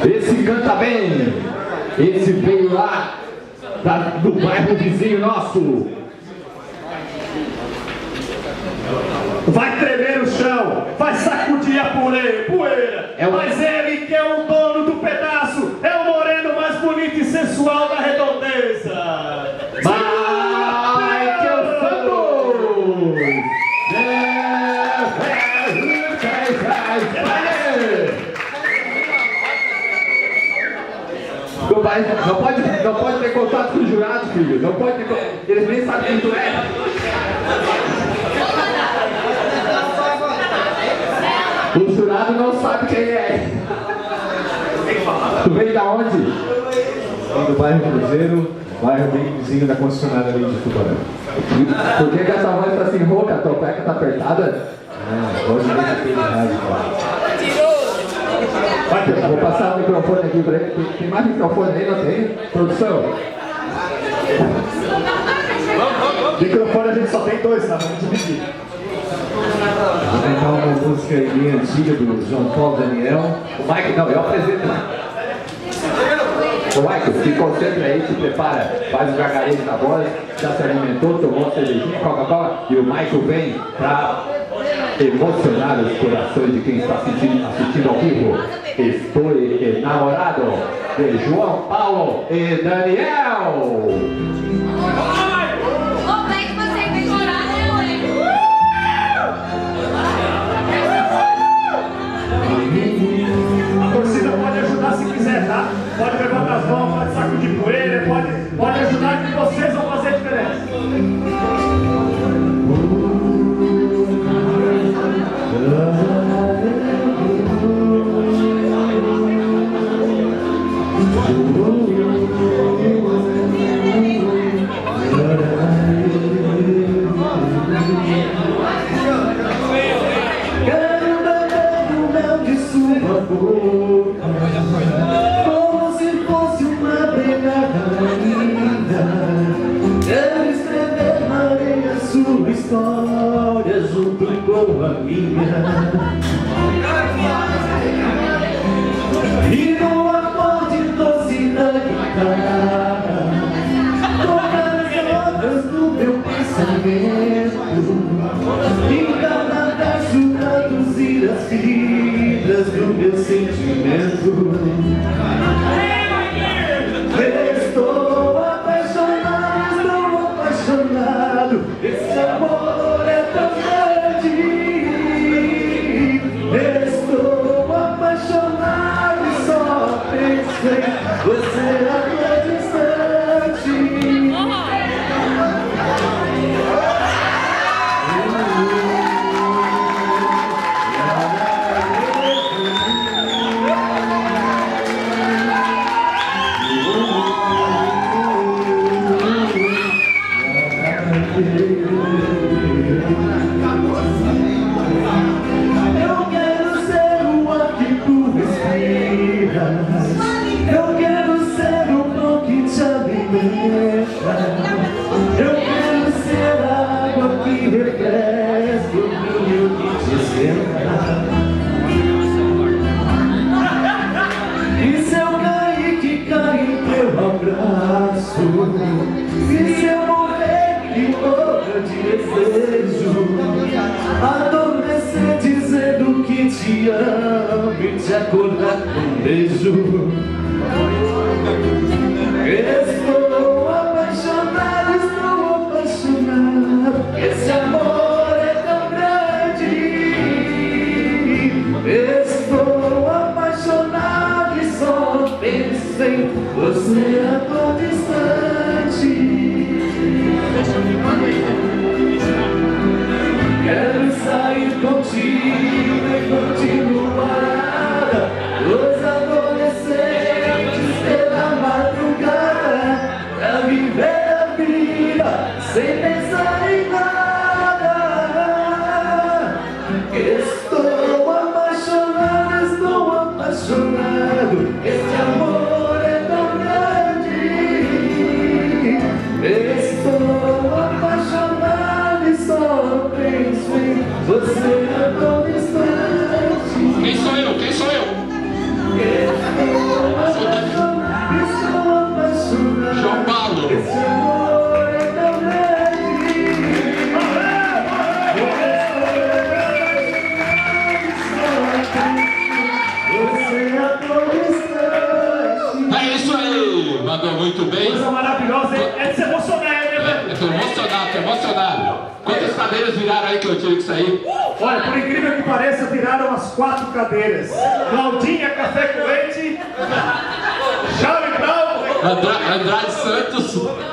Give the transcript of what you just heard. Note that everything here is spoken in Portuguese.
Esse canta bem. Esse veio lá do bairro vizinho nosso. Vai tremer o chão, vai sacudir a poeira. Mas ele que é o dono do pedaço, é o moreno mais bonito e sensual da redondeza. Michael Santos! Não pode ter contato com o jurado, filho. Não pode ter contato. Eles nem sabem quem tu é. O jurado não sabe quem é. Tu veio da onde? Vem do bairro Cruzeiro, bairro bem vizinho da concessionária ali de Tubarão. Por que a tua voz tá assim rouca? A tua cueca tá apertada? Hoje nem aquele raso, Vou passar o microfone aqui pra ele. Tem mais microfone aí, não tem? Produção? Microfone a gente só tem dois, tá? Vamos dividir. Vou cantar uma música minha antiga do João Paulo Daniel. O Mike não, eu apresento. Ô Mike, se concentra aí, se prepara, faz o gargarejo na voz, já se alimentou, tomou uma cervejinha, Coca-Cola, e o Michael vem pra emocionar os corações de quem está assistindo ao vivo. Estou enamorado de João Paulo e Daniel. A torcida pode ajudar se quiser, tá? Pode levantar as mãos, pode sacudir poeira, pode ajudar que vocês vão fazer a diferença. Como se fosse uma pegada linda, quero escrever na areia sua história junto com a minha. E no acorde doce da guitarra, tocar as notas do meu pensamento, em cada verso traduzir as fibras do meu sentimento. Estou apaixonado, esse amor é tão grande. Estou apaixonado e só penso em você a todo instante. Eu quero ser o ar que tu respiras. Eu quero ser o pão que te alimenta. Eu quero ser a água que refresca, o vinho que te esquenta. E se eu cair, que cai em teu abraço. E se eu morrer, que morra de desejo. Adormecer dizendo que te amo e te acordar com um beijo. Estou apaixonado. Esse amor é tão grande. Estou apaixonado e só penso em você a todo instante. Quero sair contigo e continuar os adolescentes. emocionado. Quantas cadeiras viraram aí que eu tive que sair? Olha, por incrível que pareça, viraram umas 4 cadeiras. Claudinha, café com leite, Charlie Brown, Andrade Santos.